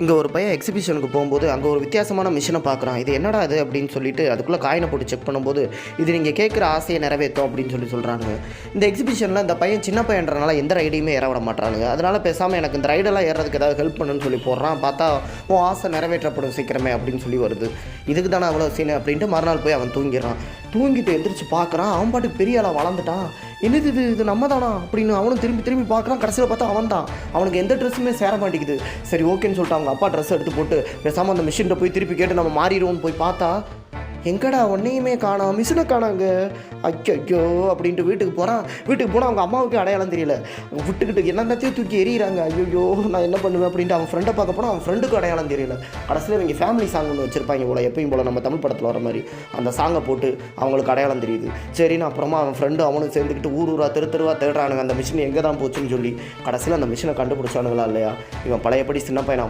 இங்கே ஒரு பையன் எக்ஸிபிஷனுக்கு போகும்போது அங்கே ஒரு வித்தியாசமான மிஷினை பார்க்குறான். இது என்னடா இது அப்படின்னு சொல்லிட்டு அதுக்குள்ளே காயினை போட்டு செக் பண்ணும்போது இது நீங்கள் கேட்குற ஆசையை நிறைவேற்றும் அப்படின்னு சொல்கிறானுங்க. இந்த எக்ஸிபிஷனில் இந்த பையன் சின்ன பையன்றனால எந்த ரைடையுமே ஏற விட மாட்டானுங்க. அதனால் பேசாமல் எனக்கு இந்த ரைடெல்லாம் ஏறதுக்கு ஏதாவது ஹெல்ப் பண்ணுன்னு சொல்லி போடுறான். பார்த்தா உன் ஆசை நிறைவேற்றப்படும் சீக்கிரமே அப்படின்னு சொல்லி வருது. இதுக்கு தானே அவ்வளோ சீனு அப்படின்ட்டு மறுநாள் போய் அவன் தூங்கிடுறான். தூங்கிட்டு எந்திரிச்சு பார்க்குறான். அவன் பாட்டுக்கு பெரிய ஆளாக வளர்ந்துட்டான். என்னது இது நம்ம தானா அப்படின்னு அவனும் திரும்பி பார்க்குறான். கடைசியில் பார்த்தா அவன் தான். அவனுக்கு எந்த ட்ரெஸ்ஸுமே சேர மாட்டேங்குது. சரி ஓகேன்னு சொல்லிட்டு அவங்க அப்பா ட்ரெஸ் எடுத்து போட்டு பேசாமல் அந்த மிஷின்கிட்ட போய் திருப்பி கேட்டு நம்ம மாறிடுவோம்னு போய் பார்த்தா எங்கடா ஒன்றையுமே காணோம், மிஷினை காணாங்க. ஐயோ அப்படின்ட்டு வீட்டுக்கு போனால் அவங்க அம்மாவுக்கு அடையாளம் தெரியல. விட்டுக்கிட்டு என்னென்னத்தையும் தூக்கி எறிகிறாங்க. ஐயோ நான் என்ன பண்ணுவேன் அப்படின்ட்டு அவன் ஃப்ரெண்டை பார்க்க போனால் அவன் ஃப்ரெண்டுக்கு அடையாளம் தெரியல. கடைசியில் இவங்க ஃபேமிலி சாங் ஒன்று வச்சுருப்பாங்க போல், எப்பயும் போல் நம்ம தமிழ் படத்தில் வர மாதிரி அந்த சாங்கை போட்டு அவங்களுக்கு அடையாளம் தெரியுது. சரின்னு அப்புறமா அவன் ஃப்ரெண்டு அவனும் சேர்ந்துக்கிட்டு ஊரா தெருவா தேடுறானுங்க அந்த மிஷின் எங்கே தான் போச்சுன்னு சொல்லி. கடைசியில் அந்த மிஷினை கண்டுபிடிச்சானுங்களா இல்லையா, இவன் பழையபடி சின்ன பையனை